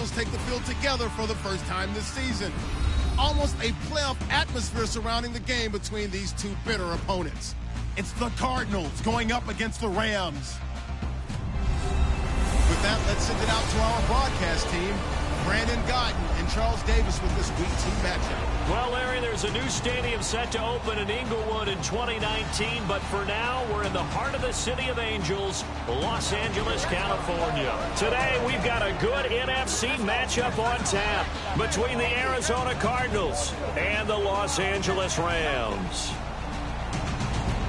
Cardinals take the field together for the first time this season. Almost a playoff atmosphere surrounding the game between these two bitter opponents. It's the Cardinals going up against the Rams. With that, let's send it out to our broadcast team. Brandon Guyton and Charles Davis with this Week 2 matchup. Well, Larry, there's a new stadium set to open in Inglewood in 2019, but for now, we're in the heart of the City of Angels, Los Angeles, California. Today, we've got a good NFC matchup on tap between the Arizona Cardinals and the Los Angeles Rams.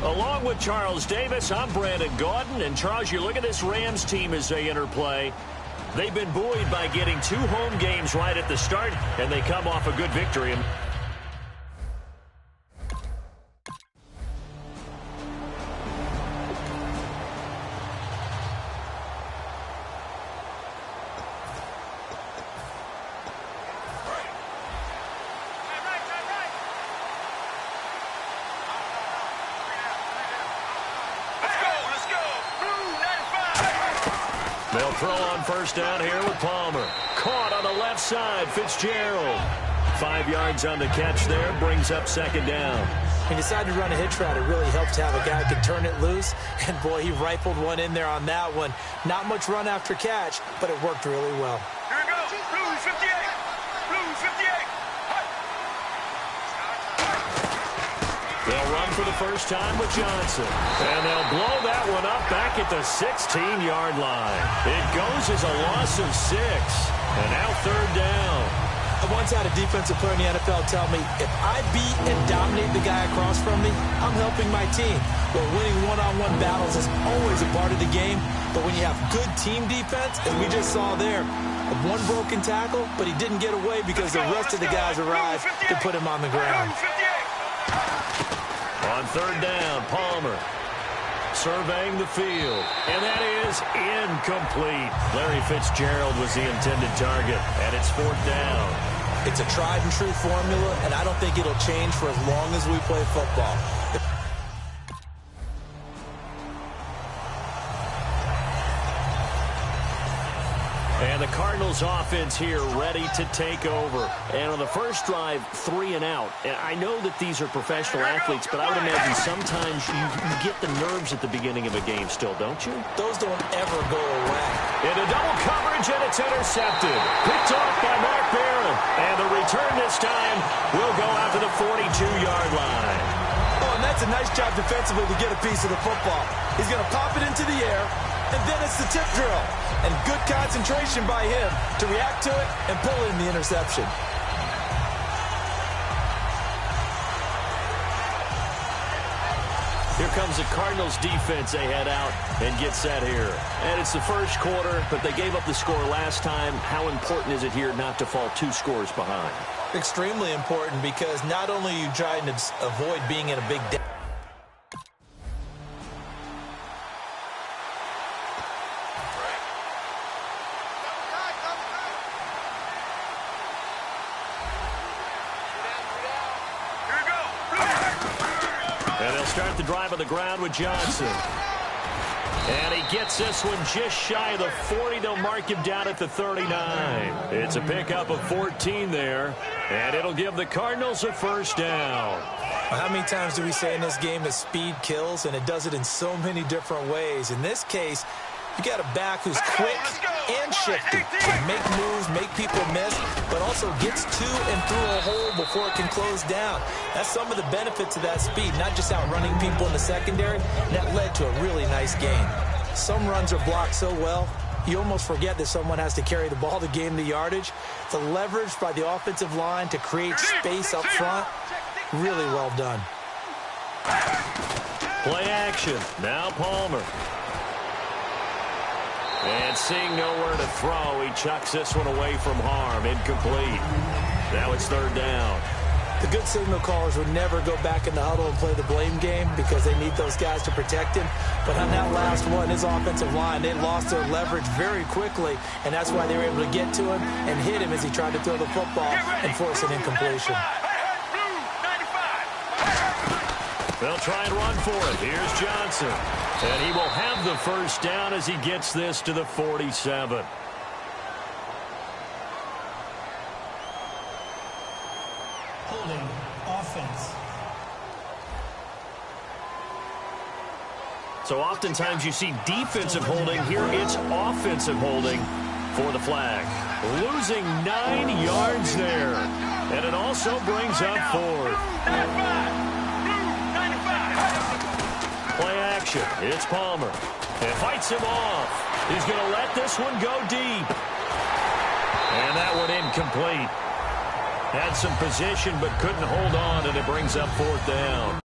Along with Charles Davis, I'm Brandon Guyton, and Charles, you look at this Rams team as they interplay. They've been buoyed by getting 2 home games right at the start, and they come off a good victory. They'll throw on first down here with Palmer. Caught on the left side, Fitzgerald. 5 yards on the catch there, brings up second down. He decided to run a hitch route. It really helps to have a guy who can turn it loose. And, boy, he rifled one in there on that one. Not much run after catch, but it worked really well. Here we go. Blue 58. Blue 58. They'll run for the first time with Johnson. And they'll blow that one up back at the 16-yard line. It goes as a loss of 6. And now third down. I once had a defensive player in the NFL tell me, if I beat and dominate the guy across from me, I'm helping my team. Well, winning one-on-one battles is always a part of the game. But when you have good team defense, as we just saw there, one broken tackle, but he didn't get away because the rest of the guys arrived to put him on the ground. On third down, Palmer surveying the field, and that is incomplete. Larry Fitzgerald was the intended target, and it's fourth down. It's a tried-and-true formula, and I don't think it'll change for as long as we play football. And the Cardinals offense here ready to take over. And on the first drive, 3 and out. And I know that these are professional athletes, but I would imagine sometimes you get the nerves at the beginning of a game still, don't you? Those don't ever go away. Into double coverage, and it's intercepted. Picked off by Mark Barron. And the return this time will go out to the 42-yard line. Oh, and that's a nice job defensively to get a piece of the football. He's going to pop it into the air, and then it's the tip drill. And good concentration by him to react to it and pull in the interception. Here comes the Cardinals defense. They head out and get set here. And it's the first quarter, but they gave up the score last time. How important is it here not to fall 2 scores behind? Extremely important, because not only are you trying to avoid being in a big deficit, start the drive on the ground with Johnson. And he gets this one just shy of the 40. They'll mark him down at the 39. It's a pickup of 14 there. And it'll give the Cardinals a first down. How many times do we say in this game that speed kills? And it does it in so many different ways. In this case, you got a back who's quick and shifty. Can make moves, make people miss, but also gets to and through a hole before it can close down. That's some of the benefits of that speed, not just outrunning people in the secondary. That led to a really nice gain. Some runs are blocked so well, you almost forget that someone has to carry the ball to gain the yardage. The leverage by the offensive line to create space up front, really well done. Play action. Now Palmer. And seeing nowhere to throw, he chucks this one away from harm. Incomplete. Now it's third down. The good signal callers would never go back in the huddle and play the blame game because they need those guys to protect him. But on that last one, his offensive line, they lost their leverage very quickly, and that's why they were able to get to him and hit him as he tried to throw the football and force an incompletion. They'll try and run for it. Here's Johnson. And he will have the first down as he gets this to the 47. Holding offense. So oftentimes you see defensive holding. Here it's offensive holding for the flag. Losing 9 yards there. And it also brings up 4th. Play action. It's Palmer. And fights him off. He's going to let this one go deep. And that one incomplete. Had some position but couldn't hold on, and it brings up 4th down.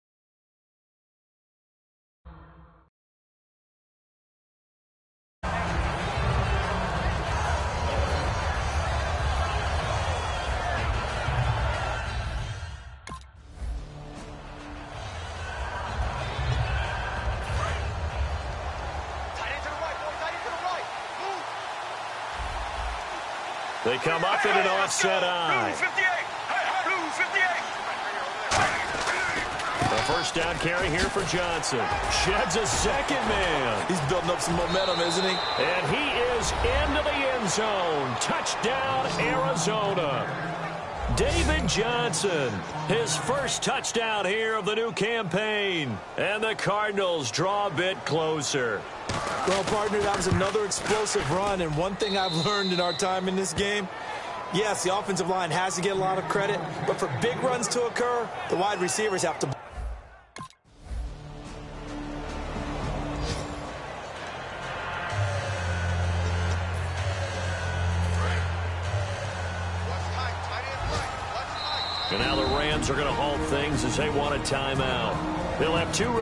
They come up in an offset eye. The first down carry here for Johnson. Sheds a second man. He's building up some momentum, isn't he? And he is into the end zone. Touchdown, Arizona. David Johnson, his first touchdown here of the new campaign. And the Cardinals draw a bit closer. Well, partner, that was another explosive run, and one thing I've learned in our time in this game, yes, the offensive line has to get a lot of credit, but for big runs to occur, the wide receivers have to... And now the Rams are going to halt things as they want a timeout. They'll have 2...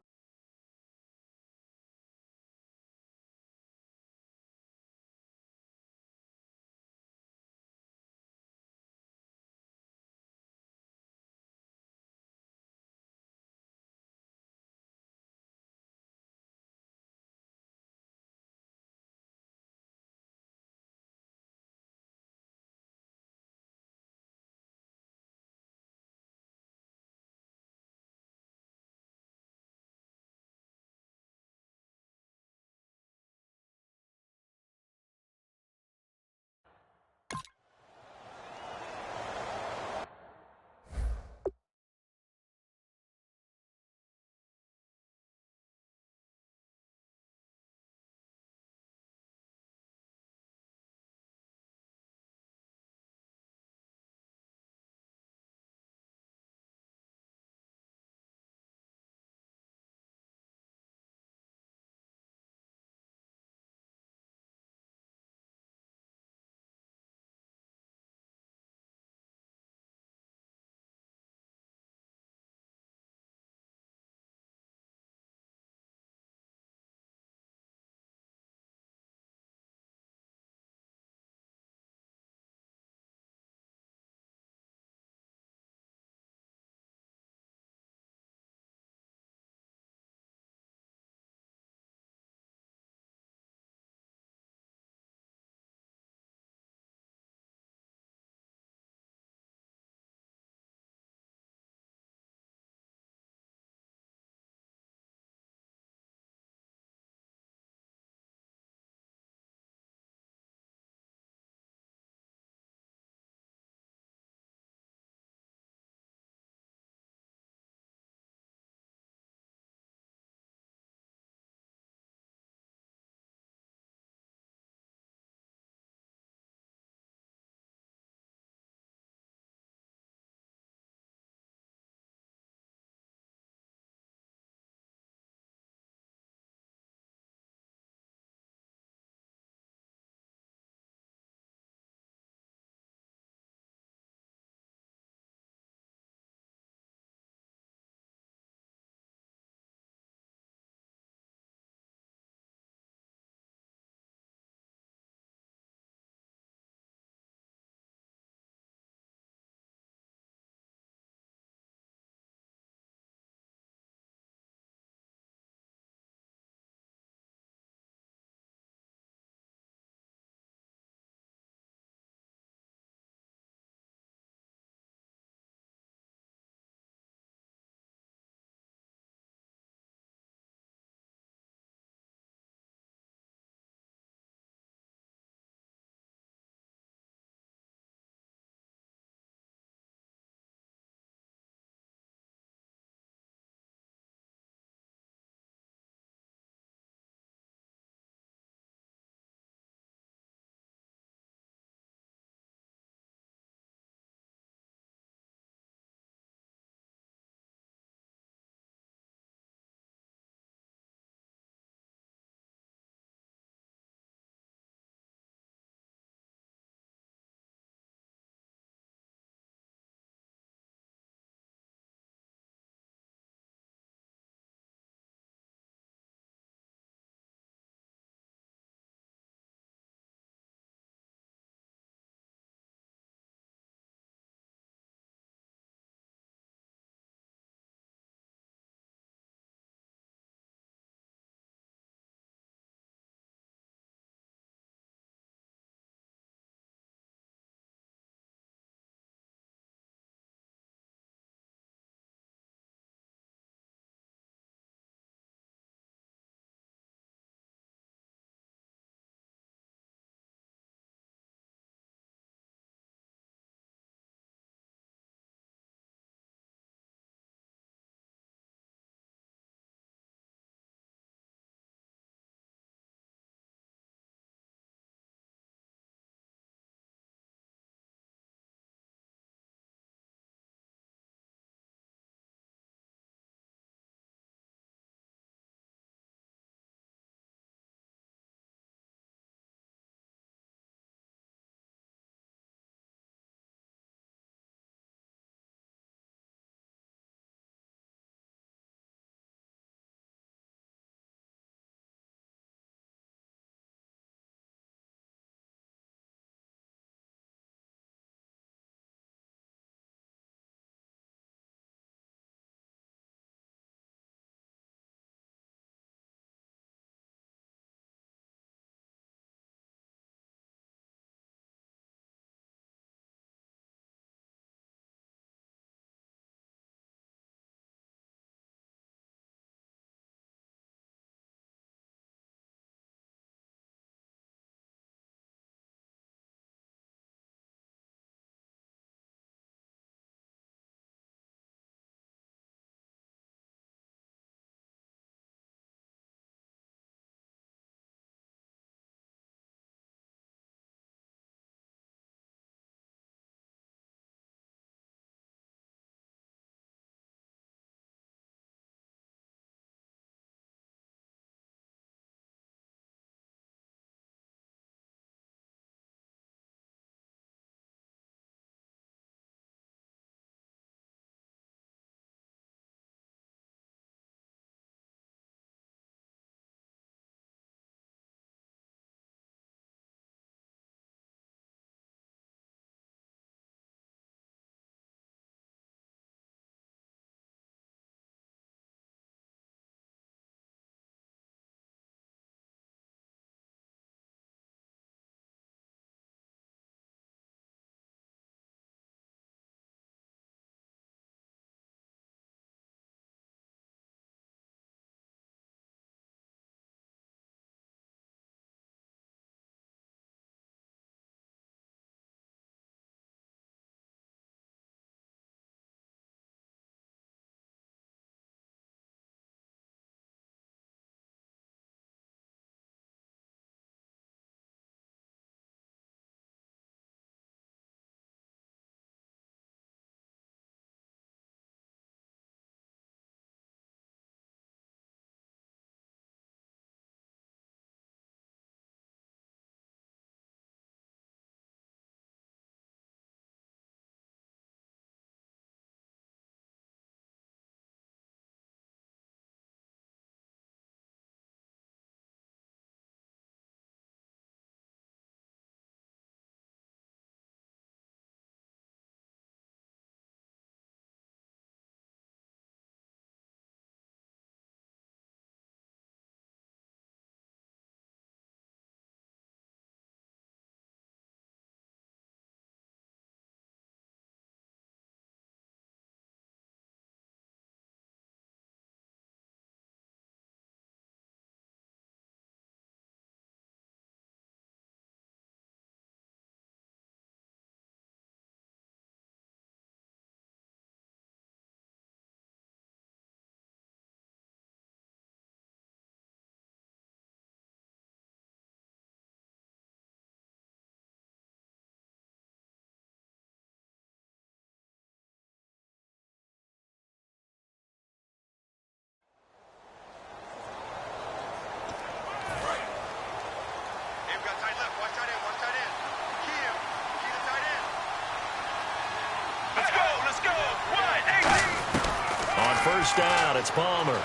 On first down, it's Palmer.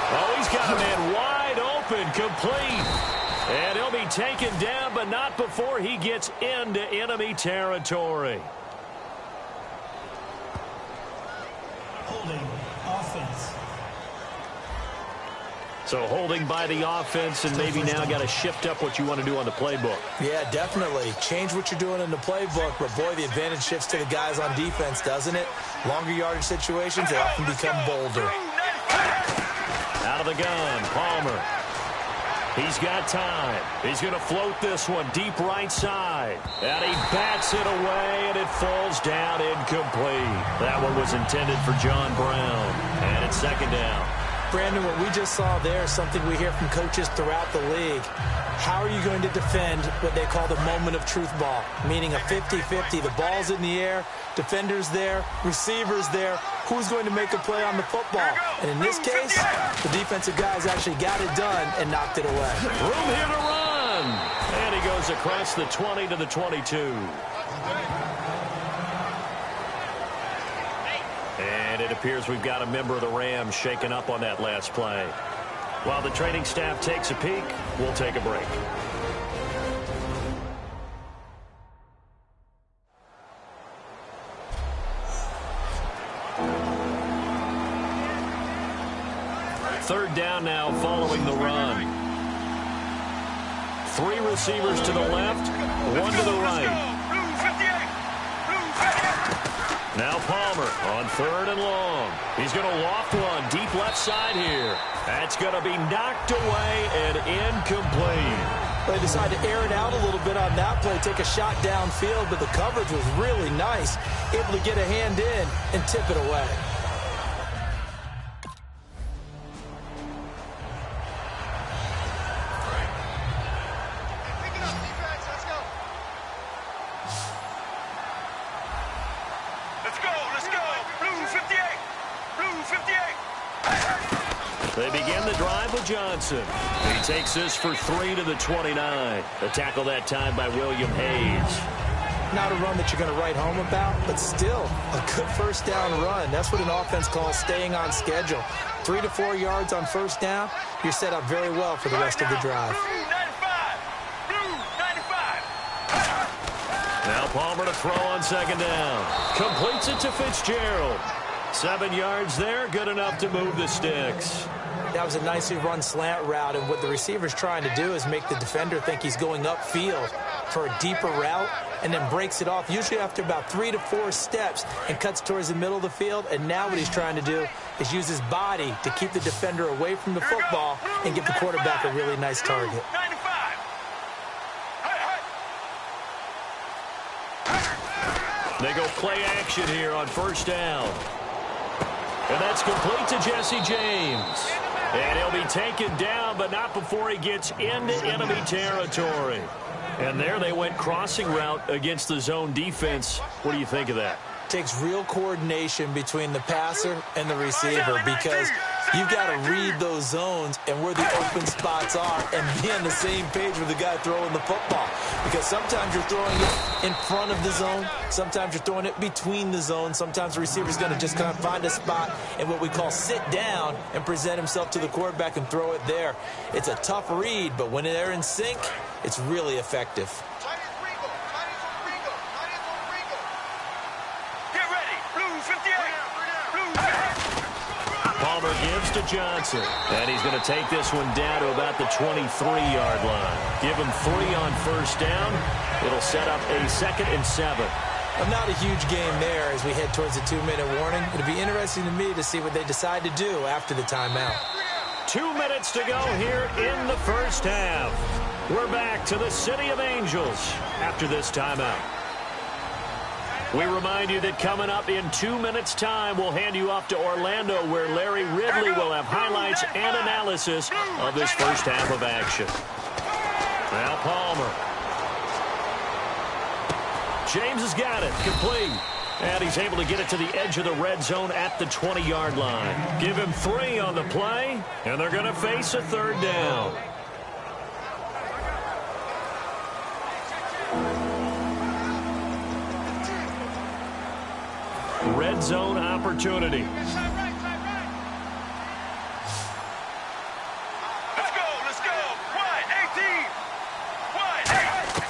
Oh, he's got a man wide open, complete. And he'll be taken down, but not before he gets into enemy territory. Holding offense. So holding by the offense, and maybe now got to shift up what you want to do on the playbook. Yeah, definitely. Change what you're doing in the playbook, but boy, the advantage shifts to the guys on defense, doesn't it? Longer yardage situations, they often become bolder. Out of the gun, Palmer. He's got time. He's going to float this one deep right side. And he bats it away, and it falls down incomplete. That one was intended for John Brown. And it's second down. Brandon, what we just saw there is something we hear from coaches throughout the league. How are you going to defend what they call the moment of truth ball, meaning a 50-50? The ball's in the air, defenders there, receivers there. Who's going to make a play on the football? And in this case, the defensive guys actually got it done and knocked it away. Room here to run. And he goes across the 20 to the 22. And it appears we've got a member of the Rams shaken up on that last play. While the training staff takes a peek, we'll take a break. Third down now following the run. 3 receivers to the left, 1 to the right. Now Palmer on third and long. He's going to loft one deep left side here. That's going to be knocked away and incomplete. They decided to air it out a little bit on that play, take a shot downfield, but the coverage was really nice. Able to get a hand in and tip it away. They begin the drive with Johnson. He takes this for 3 to the 29. A tackle that time by William Hayes. Not a run that you're going to write home about, but still a good first down run. That's what an offense calls staying on schedule. 3 to 4 yards on first down, you're set up very well for the rest of the drive. Now Palmer to throw on second down. Completes it to Fitzgerald. 7 yards there, good enough to move the sticks. That was a nicely run slant route, and what the receiver's trying to do is make the defender think he's going upfield for a deeper route, and then breaks it off, usually after about 3 to 4 steps, and cuts towards the middle of the field. And now what he's trying to do is use his body to keep the defender away from the football and give the quarterback a really nice target. They go play action here on first down. And that's complete to Jesse James. And he'll be taken down, but not before he gets into enemy territory. And there they went crossing route against the zone defense. What do you think of that? Takes real coordination between the passer and the receiver, because you've got to read those zones and where the open spots are and be on the same page with the guy throwing the football. Because sometimes you're throwing it in front of the zone. Sometimes you're throwing it between the zones. Sometimes the receiver's going to just kind of find a spot and what we call sit down and present himself to the quarterback and throw it there. It's a tough read, but when they're in sync, it's really effective. Palmer gives to Johnson, and he's going to take this one down to about the 23-yard line. Give him 3 on first down. It'll set up a 2nd and 7. Not a huge game there as we head towards the 2-minute warning. It'll be interesting to me to see what they decide to do after the timeout. 2 minutes to go here in the first half. We're back to the City of Angels after this timeout. We remind you that coming up in 2 minutes' time, we'll hand you off to Orlando, where Larry Ridley will have highlights and analysis of this first half of action. Now Palmer. James has got it, complete. And he's able to get it to the edge of the red zone at the 20-yard line. Give him 3 on the play, and they're going to face a 3rd down. red zone opportunity. Let's go. Wide, 18. Wide, 8.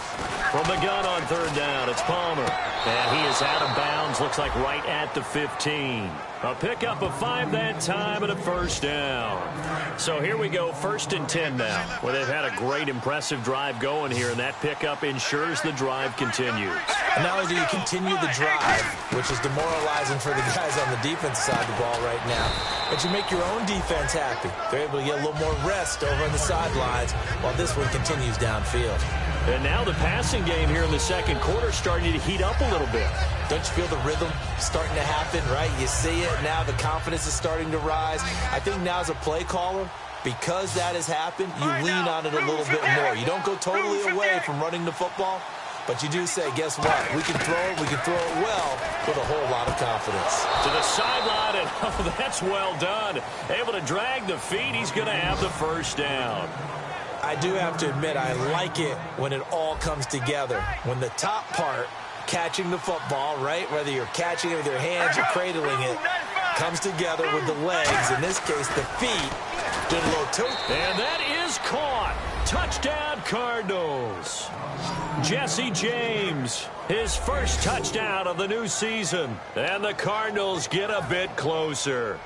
From the gun on third down, it's Palmer. And he is out of bounds, looks like right at the 15. A pickup of 5 that time and a first down. So here we go, 1st and 10 now. Well, they've had a great, impressive drive going here, and that pickup ensures the drive continues. And not only do you continue the drive, which is demoralizing for the guys on the defense side of the ball right now, but you make your own defense happy. They're able to get a little more rest over on the sidelines while this one continues downfield. And now the passing game here in the second quarter starting to heat up a little bit. Don't you feel the rhythm starting to happen, right? You see it now. The confidence is starting to rise. I think now as a play caller, because that has happened, you lean on it a little bit more. You don't go totally away from running the football, but you do say, guess what? We can throw it. We can throw it well with a whole lot of confidence. To the sideline, and oh, that's well done. Able to drag the feet. He's going to have the first down. I do have to admit, I like it when it all comes together. When the top part, catching the football, right, whether you're catching it with your hands or cradling it, comes together with the legs. In this case, the feet. Did a little toe. And that is caught. Touchdown, Cardinals. Jesse James, his first touchdown of the new season. And the Cardinals get a bit closer.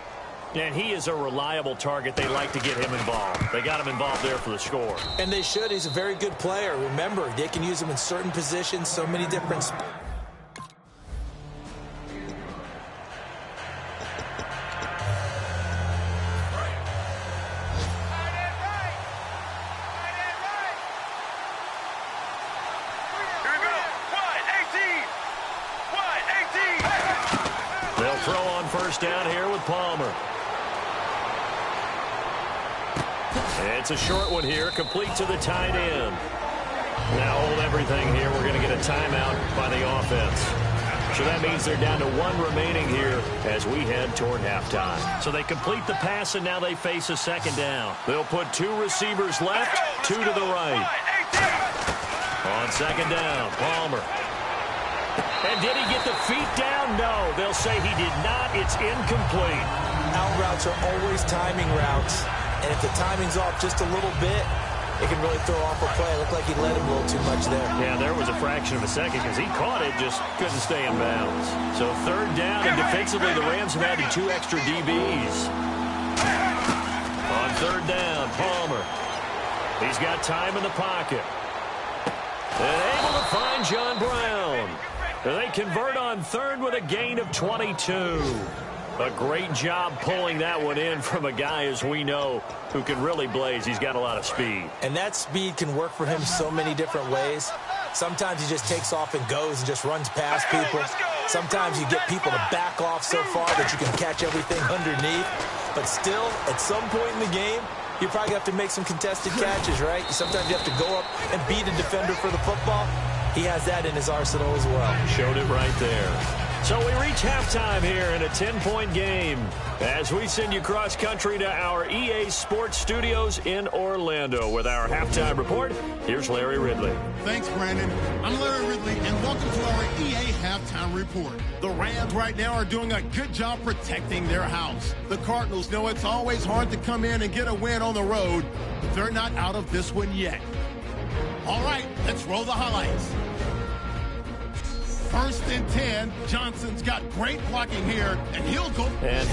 And he is a reliable target. They like to get him involved. They got him involved there for the score. And they should. He's a very good player. Remember, they can use him in certain positions, so many different spots. They'll throw on first down here with Palmer. It's a short one here, complete to the tight end. Now hold everything here. We're going to get a timeout by the offense. So that means they're down to 1 remaining here as we head toward halftime. So they complete the pass, and now they face a second down. They'll put 2 receivers left, 2 to the right. On second down, Palmer. And did he get the feet down? No. They'll say he did not. It's incomplete. Out routes are always timing routes. And if the timing's off just a little bit, it can really throw off a play. It looked like he let him a little too much there. Yeah, there was a fraction of a second because he caught it, just couldn't stay in bounds. So third down, and defensively the Rams have added 2 extra DBs. On third down, Palmer. He's got time in the pocket. And able to find John Brown. They convert on third with a gain of 22. A great job pulling that one in from a guy, as we know, who can really blaze. He's got a lot of speed. And that speed can work for him so many different ways. Sometimes he just takes off and goes and just runs past people. Sometimes you get people to back off so far that you can catch everything underneath. But still, at some point in the game, you probably have to make some contested catches, right? Sometimes you have to go up and beat a defender for the football. He has that in his arsenal as well. Showed it right there. So we reach halftime here in a 10-point game as we send you cross-country to our EA Sports Studios in Orlando with our halftime report. Here's Larry Ridley. Thanks, Brandon. I'm Larry Ridley, and welcome to our EA Halftime Report. The Rams right now are doing a good job protecting their house. The Cardinals know it's always hard to come in and get a win on the road, but they're not out of this one yet. All right, let's roll the highlights. 1st and 10. Johnson's got great blocking here, and he'll go. And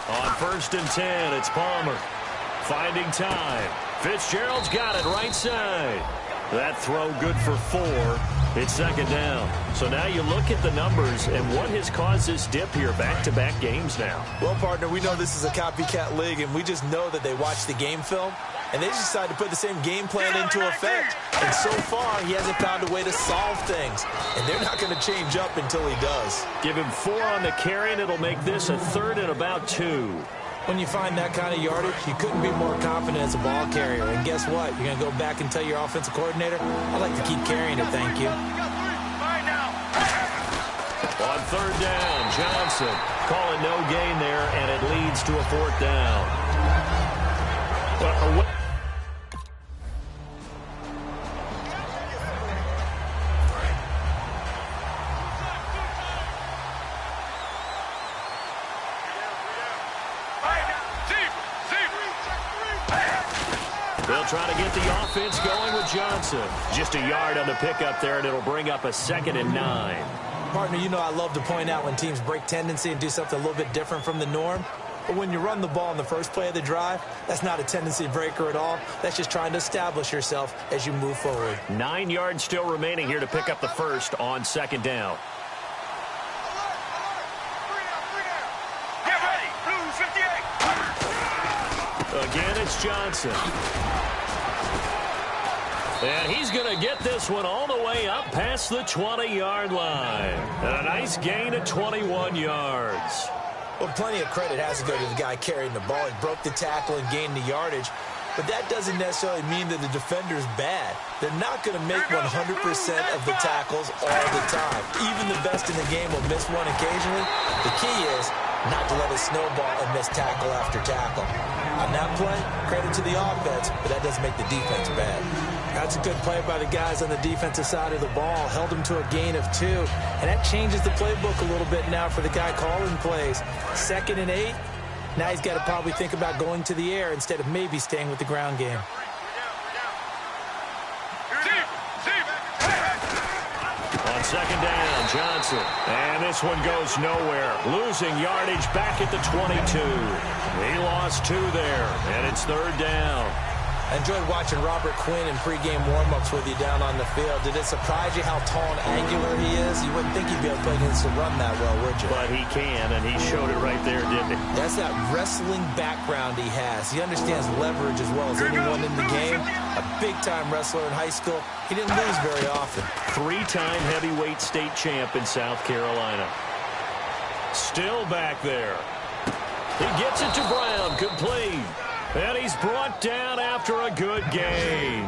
on 1st and 10, it's Palmer. Finding time. Fitzgerald's got it right side. That throw good for 4. It's second down. So now you look at the numbers and what has caused this dip here, back-to-back games now. Well, partner, we know this is a copycat league, and we just know that they watch the game film, and they just decided to put the same game plan into effect. And so far, he hasn't found a way to solve things, and they're not going to change up until he does. Give him 4 on the carry, and it'll make this a 3rd and about 2. When you find that kind of yardage, you couldn't be more confident as a ball carrier. And guess what? You're going to go back and tell your offensive coordinator, I'd like to keep carrying it, thank you. On 3rd down, John Johnson. Calling no gain there, and it leads to a 4th down. They'll try to get the offense going with Johnson. Just a yard on the pickup there, and it'll bring up a 2nd and 9. Partner, you know I love to point out when teams break tendency and do something a little bit different from the norm. But when you run the ball in the first play of the drive, that's not a tendency breaker at all. That's just trying to establish yourself as you move forward. 9 yards still remaining here to pick up the first on 2nd down. Get ready. Blue 58. Again, it's Johnson. And he's going to get this one all the way up past the 20-yard line. And a nice gain of 21 yards. Well, plenty of credit has to go to the guy carrying the ball. He broke the tackle and gained the yardage. But that doesn't necessarily mean that the defender's bad. They're not going to make 100% of the tackles all the time. Even the best in the game will miss one occasionally. The key is not to let it snowball and miss tackle after tackle. On that play, credit to the offense, but that doesn't make the defense bad. That's a good play by the guys on the defensive side of the ball. Held them to a gain of 2. And that changes the playbook a little bit now for the guy calling plays. 2nd and 8. Now he's got to probably think about going to the air instead of maybe staying with the ground game. On 2nd down, Johnson. And this one goes nowhere. Losing yardage back at the 22. He lost 2 there, and it's 3rd down. I enjoyed watching Robert Quinn in pregame warm-ups with you down on the field. Did it surprise you how tall and angular he is? You wouldn't think he'd be able to play against the run that well, would you? But he can, and he showed it right there, didn't he? That's that wrestling background he has. He understands leverage as well as anyone in the game. A big-time wrestler in high school. He didn't lose very often. 3-time heavyweight state champ in South Carolina. Still back there. He gets it to Brown, complete. And he's brought down after a good gain.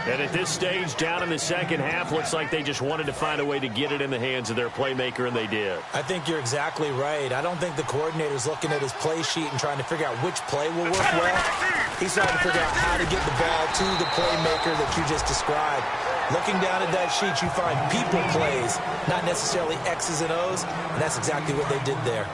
And at this stage, down in the second half, looks like they just wanted to find a way to get it in the hands of their playmaker, and they did. I think you're exactly right. I don't think the coordinator's looking at his play sheet and trying to figure out which play will work well. He's trying to figure out how to get the ball to the playmaker that you just described. Looking down at that sheet, you find people plays, not necessarily X's and O's, and that's exactly what they did there.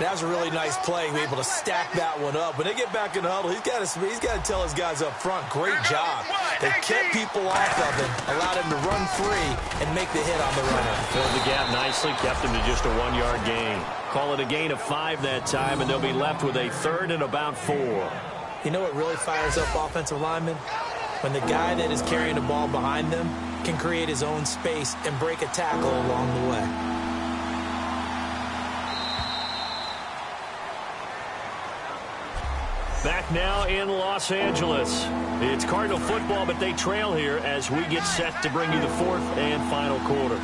That was a really nice play, be able to stack that one up. When they get back in the huddle, he's got to tell his guys up front, great job. They kept people off of him, allowed him to run free and make the hit on the runner. Filled the gap nicely, kept him to just a 1-yard gain. Call it a gain of 5 that time, and they'll be left with a 3rd and about 4. You know what really fires up offensive linemen? When the guy that is carrying the ball behind them can create his own space and break a tackle along the way. Back now in Los Angeles. It's Cardinal football, but they trail here as we get set to bring you the 4th and final quarter.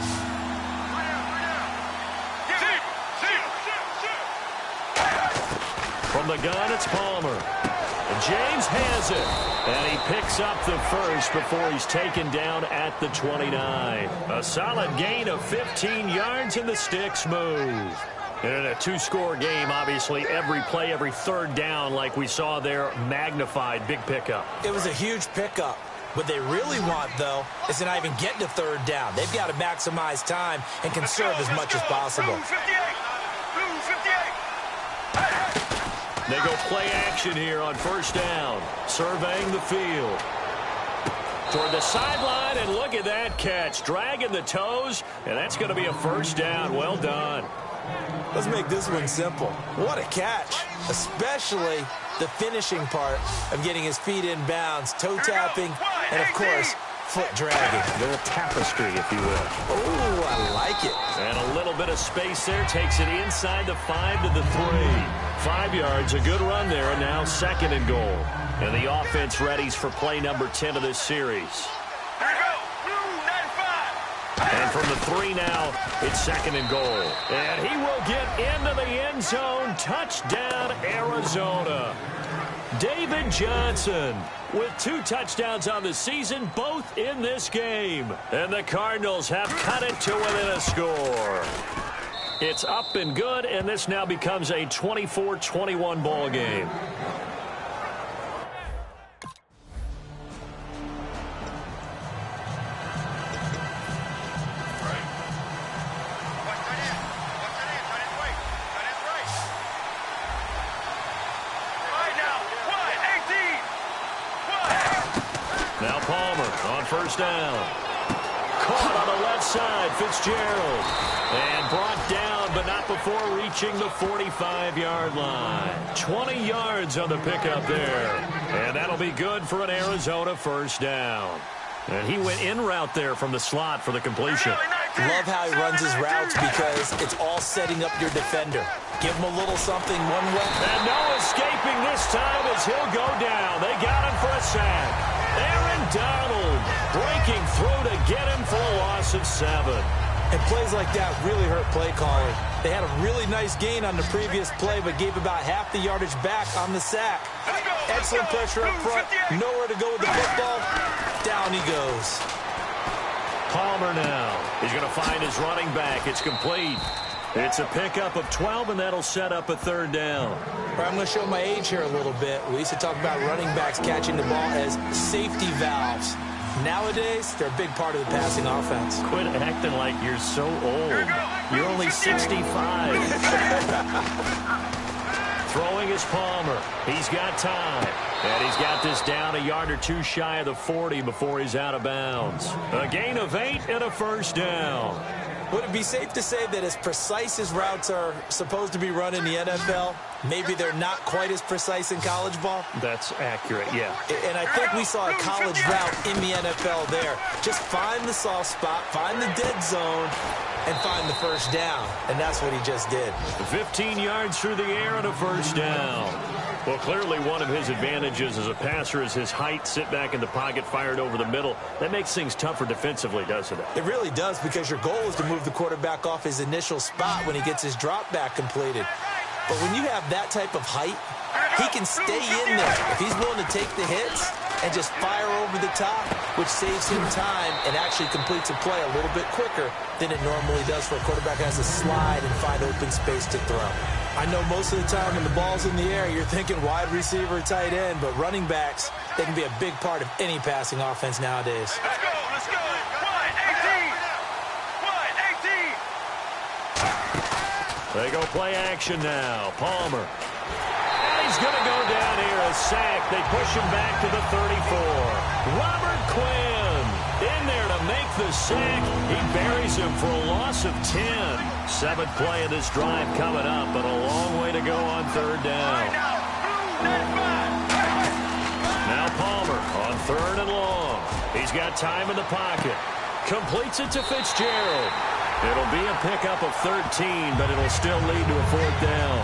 From the gun, it's Palmer. And James has it. And he picks up the first before he's taken down at the 29. A solid gain of 15 yards, and the sticks move. And in a 2-score game, obviously, every play, every 3rd down, like we saw there, magnified. Big pickup. It was a huge pickup. What they really want, though, is to not even get to 3rd down. They've got to maximize time and conserve as much as possible. Blue 58. Blue 58. They go play action here on 1st down. Surveying the field. Toward the sideline, and look at that catch. Dragging the toes, and that's going to be a 1st down. Well done. Let's make this one simple. What a catch, especially the finishing part of getting his feet in bounds, toe tapping, and, of course, foot dragging. A little tapestry, if you will. Oh, I like it. And a little bit of space there takes it inside the 5 to the 3. 5 yards, a good run there, and now 2nd and goal. And the offense readies for play number 10 of this series. And from the 3 now, it's 2nd and goal. And he will get into the end zone. Touchdown, Arizona. David Johnson with 2 touchdowns on the season, both in this game. And the Cardinals have cut it to within a score. It's up and good, and this now becomes a 24-21 ball game. Now Palmer on first down. Caught on the left side, Fitzgerald. And brought down, but not before reaching the 45-yard line. 20 yards on the pickup there. And that'll be good for an Arizona first down. And he went in route there from the slot for the completion. Love how he runs his routes because it's all setting up your defender. Give him a little something one way. And no escaping this time as he'll go down. They got him for a sack. Aaron Donald breaking through to get him for a loss of 7. And plays like that really hurt play calling. They had a really nice gain on the previous play, but gave about half the yardage back on the sack. Excellent pressure up front. Nowhere to go with the football. Down he goes. Palmer now. He's going to find his running back. It's complete. It's a pickup of 12, and that'll set up a third down. I'm going to show my age here a little bit. We used to talk about running backs catching the ball as safety valves. Nowadays, they're a big part of the passing offense. Quit acting like you're so old. You're only 65. Throwing is Palmer. He's got time. And he's got this down a yard or two shy of the 40 before he's out of bounds. A gain of 8 and a first down. Would it be safe to say that as precise as routes are supposed to be run in the NFL, maybe they're not quite as precise in college ball? That's accurate, yeah. And I think we saw a college route in the NFL there. Just find the soft spot, find the dead zone, and find the first down. And that's what he just did. 15 yards through the air and a first down. Well, clearly one of his advantages as a passer is his height, sit back in the pocket, fired over the middle. That makes things tougher defensively, doesn't it? It really does, because your goal is to move the quarterback off his initial spot when he gets his drop back completed. But when you have that type of height, he can stay in there if he's willing to take the hits and just fire over the top, which saves him time and actually completes a play a little bit quicker than it normally does for a quarterback who has to slide and find open space to throw. I know most of the time when the ball's in the air, you're thinking wide receiver, tight end, but running backs, they can be a big part of any passing offense nowadays. Let's go, let's go. 1-18. They go play action now. Palmer. And he's going to go down here, a sack. They push him back to the 34. Robert Quinn in there to make the sack. He buries him for a loss of 10. 7th play of this drive coming up, but a long way to go on third down. Now Palmer on third and long. He's got time in the pocket. Completes it to Fitzgerald. It'll be a pickup of 13, but it'll still lead to a fourth down.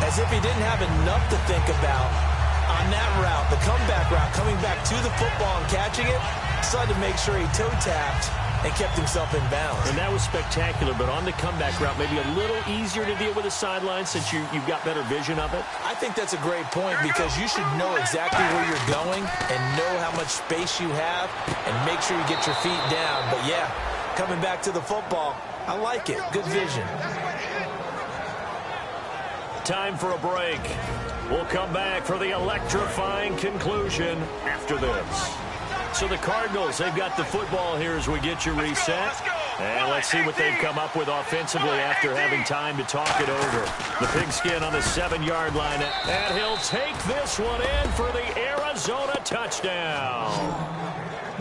As if he didn't have enough to think about on that route, the comeback route, coming back to the football and catching it, decided to make sure he toe-tapped and kept himself in bounds. And that was spectacular, but on the comeback route, maybe a little easier to deal with the sideline since you've got better vision of it. I think that's a great point, because you should know exactly where you're going and know how much space you have and make sure you get your feet down. But, yeah, coming back to the football, I like it. Good vision. Time for a break. We'll come back for the electrifying conclusion after this. So the Cardinals, they've got the football here as we get you reset. And let's see what they've come up with offensively after having time to talk it over. The pigskin on the 7-yard line. And he'll take this one in for the Arizona touchdown.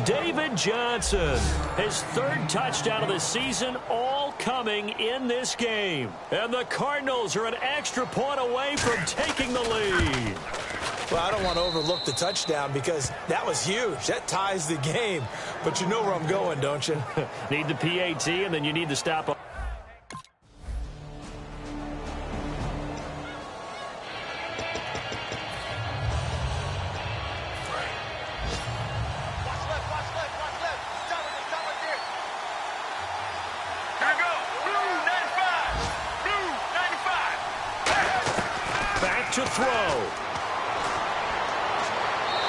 David Johnson, his 3rd touchdown of the season, all coming in this game. And the Cardinals are an extra point away from taking the lead. Well, I don't want to overlook the touchdown because that was huge. That ties the game. But you know where I'm going, don't you? Need the PAT, and then you need to stop up. To throw.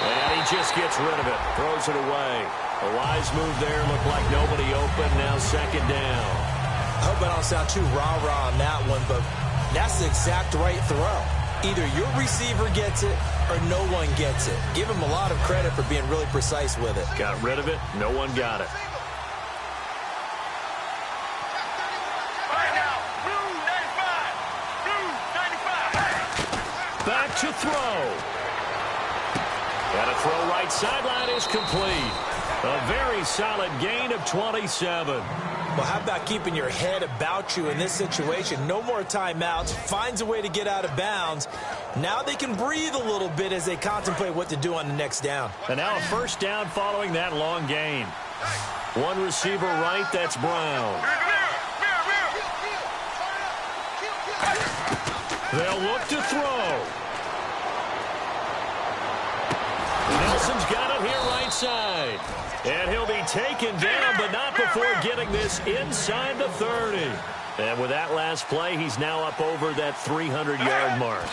And he just gets rid of it. Throws it away. A wise move there. Looked like nobody open. Now 2nd down. I hope I don't sound too rah-rah on that one, but that's the exact right throw. Either your receiver gets it or no one gets it. Give him a lot of credit for being really precise with it. Got rid of it. No one got it. Right now, blue 95. Blue 95. Back to throw. And a throw right sideline is complete. A very solid gain of 27. Well, how about keeping your head about you in this situation? No more timeouts. Finds a way to get out of bounds. Now they can breathe a little bit as they contemplate what to do on the next down. And now a first down following that long gain. One receiver right, that's Brown. They'll look to throw. Nelson's got it here right side. And he'll be taken down, but not before getting this inside the 30. And with that last play, he's now up over that 300-yard mark.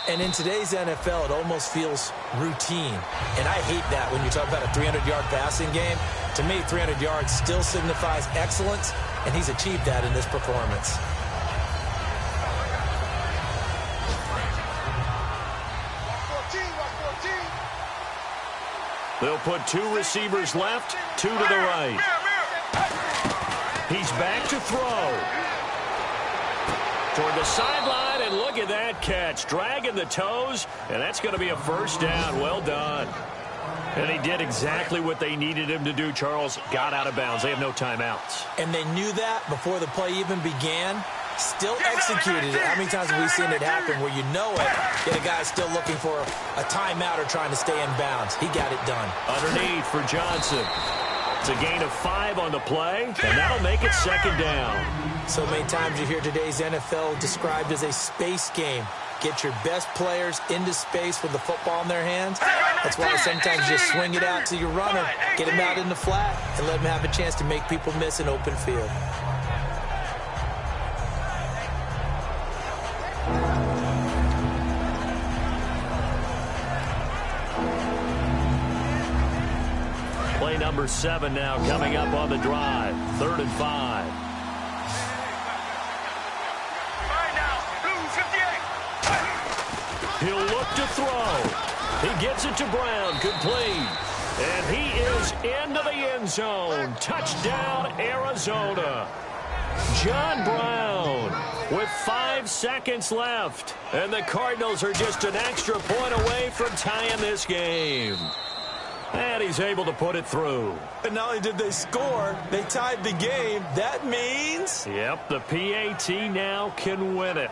And in today's NFL, it almost feels routine. And I hate that when you talk about a 300-yard passing game. To me, 300 yards still signifies excellence, and he's achieved that in this performance. They'll put two receivers left, two to the right. He's back to throw. Toward the sideline, and look at that catch. Dragging the toes, and that's going to be a first down. Well done. And he did exactly what they needed him to do, Charles. Got out of bounds. They have no timeouts. And they knew that before the play even began. Still executed it. How many times have we seen it happen where you know it, yet a guy's still looking for a timeout or trying to stay in bounds? He got it done. Underneath for Johnson. It's a gain of 5 on the play, and that'll make it second down. So many times you hear today's NFL described as a space game. Get your best players into space with the football in their hands. That's why sometimes you just swing it out to your runner, get him out in the flat, and let him have a chance to make people miss an open field. Play number 7 now coming up on the drive. 3rd and 5. Right now, blue 58. He'll look to throw. He gets it to Brown. Complete. And he is into the end zone. Touchdown, Arizona. John Brown with 5 seconds left. And the Cardinals are just an extra point away from tying this game. And he's able to put it through. And not only did they score, they tied the game. That means... Yep, the PAT now can win it.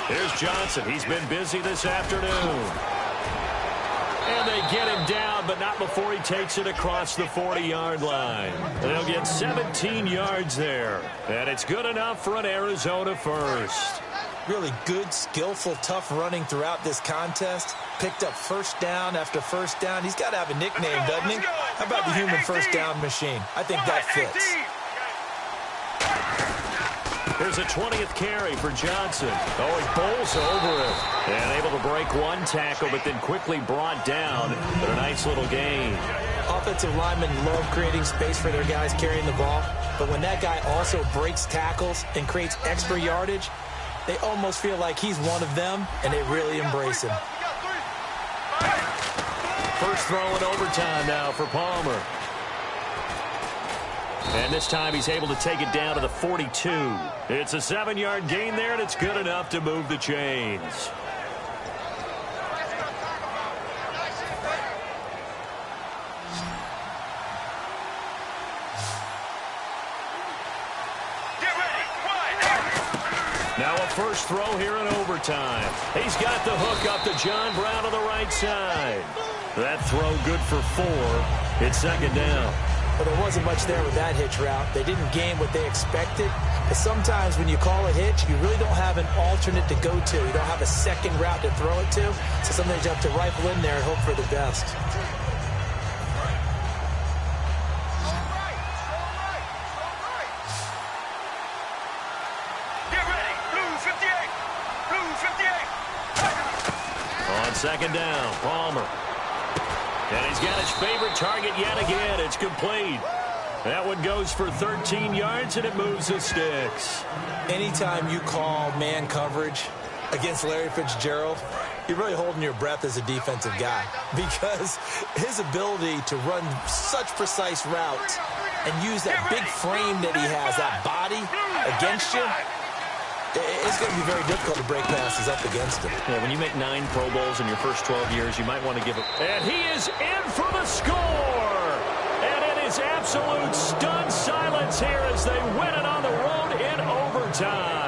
Here's Johnson. He's been busy this afternoon. And they get him down, but not before he takes it across the 40-yard line. They'll get 17 yards there. And it's good enough for an Arizona first. Really good, skillful, tough running throughout this contest. Picked up first down after first down. He's got to have a nickname, doesn't he? How about the human first down machine? I think that fits. Here's a 20th carry for Johnson. Oh, he bowls over it. And able to break one tackle, but then quickly brought down. But a nice little gain. Offensive linemen love creating space for their guys carrying the ball. But when that guy also breaks tackles and creates extra yardage, they almost feel like he's one of them, and they really embrace him. First throw in overtime now for Palmer. And this time he's able to take it down to the 42. It's a 7-yard gain there, and it's good enough to move the chains. Now a first throw here in overtime. He's got the hook up to John Brown on the right side. That throw good for 4. It's second down. But there wasn't much there with that hitch route. They didn't gain what they expected. But sometimes when you call a hitch, you really don't have an alternate to go to. You don't have a second route to throw it to. So sometimes you have to rifle in there and hope for the best. Second down, Palmer. And he's got his favorite target yet again. It's complete. That one goes for 13 yards, and it moves the sticks. Anytime you call man coverage against Larry Fitzgerald, you're really holding your breath as a defensive guy, because his ability to run such precise routes and use that big frame that he has, that body against you, it's going to be very difficult to break passes up against him. Yeah, when you make 9 Pro Bowls in your first 12 years, you might want to give it. And he is in for the score. And it is absolute stunned silence here as they win it on the road in overtime.